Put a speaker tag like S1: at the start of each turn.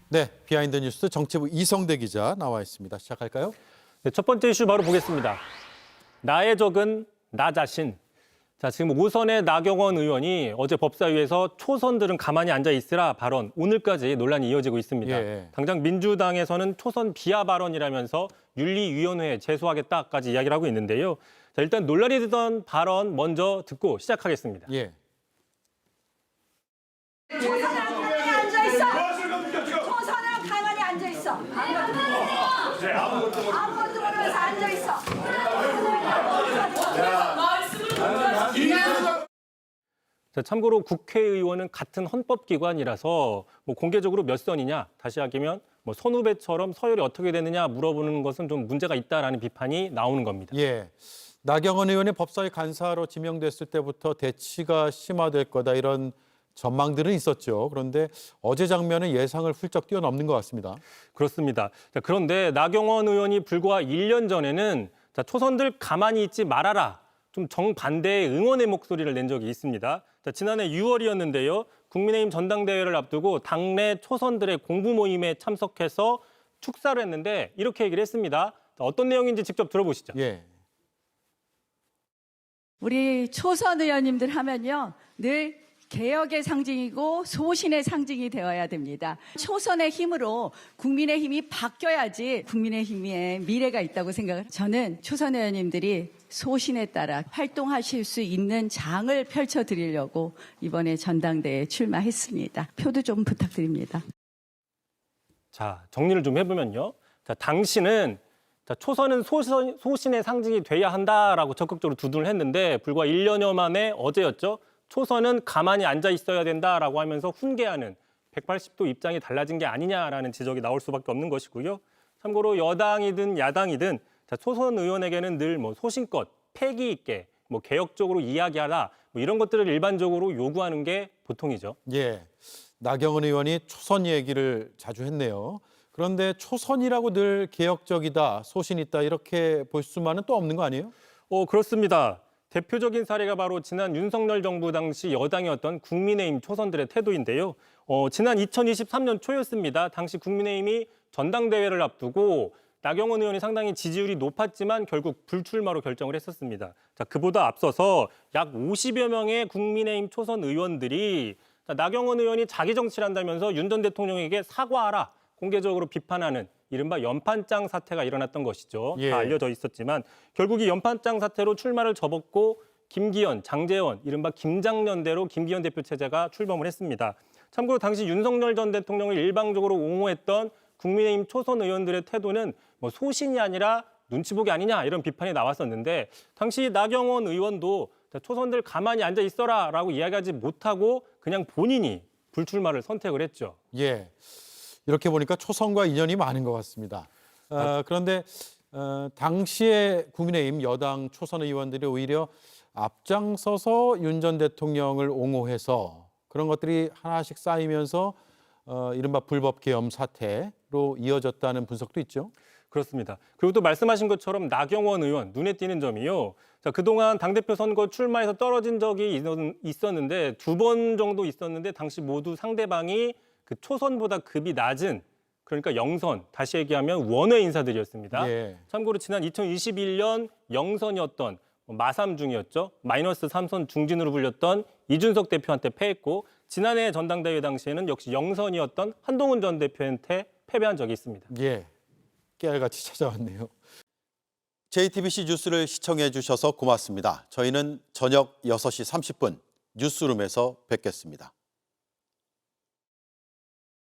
S1: 네, 비하인드 뉴스 정치부 이성대 기자 나와 있습니다. 시작할까요?
S2: 네, 첫 번째 이슈 바로 보겠습니다. 나의 적은 나 자신. 자, 지금 오선의 나경원 의원이 어제 법사위에서 초선들은 가만히 앉아 있으라 발언, 오늘까지 논란이 이어지고 있습니다.
S1: 예.
S2: 당장 민주당에서는 초선 비하 발언이라면서 윤리위원회에 제소하겠다까지 이야기를 하고 있는데요. 자, 일단 논란이 되던 발언 먼저 듣고 시작하겠습니다.
S1: 예.
S3: 초선은 가만히 앉아 있어. 초선은 가만히 앉아 있어. 아무것도 모르면서 앉아 있어.
S2: 자, 참고로 국회의원은 같은 헌법기관이라서 공개적으로 몇 선이냐, 다시 하기면 선후배처럼 서열이 어떻게 되느냐 물어보는 것은 좀 문제가 있다라는 비판이 나오는 겁니다.
S1: 예. 나경원 의원이 법사위 간사로 지명됐을 때부터 대치가 심화될 거다 이런 전망들은 있었죠. 그런데 어제 장면은 예상을 훌쩍 뛰어넘는 것 같습니다.
S2: 그렇습니다. 자, 그런데 나경원 의원이 불과 1년 전에는 초선들 가만히 있지 말아라. 좀 정반대의 응원의 목소리를 낸 적이 있습니다. 자, 지난해 6월이었는데요. 국민의힘 전당대회를 앞두고 당내 초선들의 공부 모임에 참석해서 축사를 했는데 이렇게 얘기를 했습니다. 자, 어떤 내용인지 직접 들어보시죠.
S1: 예.
S3: 우리 초선 의원님들 하면요, 늘 개혁의 상징이고 소신의 상징이 되어야 됩니다. 초선의 힘으로 국민의힘이 바뀌어야지 국민의힘의 미래가 있다고 생각을. 저는 초선 의원님들이 소신에 따라 활동하실 수 있는 장을 펼쳐드리려고 이번에 전당대회에 출마했습니다. 표도 좀 부탁드립니다.
S2: 자, 정리를 좀 해보면요. 자, 당신은 초선은 소신의 상징이 돼야 한다라고 적극적으로 두둔을 했는데 불과 1년여 만에 어제였죠. 초선은 가만히 앉아 있어야 된다라고 하면서 훈계하는 180도 입장이 달라진 게 아니냐라는 지적이 나올 수밖에 없는 것이고요. 참고로 여당이든 야당이든 초선 의원에게는 늘 소신껏 패기 있게 개혁적으로 이야기하라 이런 것들을 일반적으로 요구하는 게 보통이죠.
S1: 예. 나경원 의원이 초선 얘기를 자주 했네요. 그런데 초선이라고 늘 개혁적이다, 소신 있다 이렇게 볼 수만은 또 없는 거 아니에요?
S2: 그렇습니다. 대표적인 사례가 바로 지난 윤석열 정부 당시 여당이었던 국민의힘 초선들의 태도인데요. 지난 2023년 초였습니다. 당시 국민의힘이 전당대회를 앞두고 나경원 의원이 상당히 지지율이 높았지만 결국 불출마로 결정을 했었습니다. 자, 그보다 앞서서 약 50여 명의 국민의힘 초선 의원들이 나경원 의원이 자기 정치를 한다면서 윤 전 대통령에게 사과하라 공개적으로 비판하는 이른바 연판장 사태가 일어났던 것이죠.
S1: 예.
S2: 다 알려져 있었지만 결국 이 연판장 사태로 출마를 접었고 김기현, 장제원, 이른바 김장연대로 김기현 대표 체제가 출범을 했습니다. 참고로 당시 윤석열 전 대통령을 일방적으로 옹호했던 국민의힘 초선 의원들의 태도는 소신이 아니라 눈치보기 아니냐 이런 비판이 나왔었는데 당시 나경원 의원도 초선들 가만히 앉아 있어라라고 이야기하지 못하고 그냥 본인이 불출마를 선택을 했죠.
S1: 예. 이렇게 보니까 초선과 인연이 많은 것 같습니다. 그런데 당시에 국민의힘 여당 초선 의원들이 오히려 앞장서서 윤 전 대통령을 옹호해서 그런 것들이 하나씩 쌓이면서 이른바 불법 계엄 사태로 이어졌다는 분석도 있죠.
S2: 그렇습니다. 그리고 또 말씀하신 것처럼 나경원 의원 눈에 띄는 점이요. 자, 그동안 당대표 선거 출마해서 떨어진 적이 있었는데 2번 정도 있었는데 당시 모두 상대방이 그 초선보다 급이 낮은 그러니까 영선, 다시 얘기하면 원외 인사들이었습니다.
S1: 예.
S2: 참고로 지난 2021년 영선이었던 마삼 중이었죠. 마이너스 3선 중진으로 불렸던 이준석 대표한테 패했고 지난해 전당대회 당시에는 역시 영선이었던 한동훈 전 대표한테 패배한 적이 있습니다.
S1: 예. 깨알같이 찾아왔네요.
S4: JTBC 뉴스를 시청해 주셔서 고맙습니다. 저희는 저녁 6시 30분 뉴스룸에서 뵙겠습니다.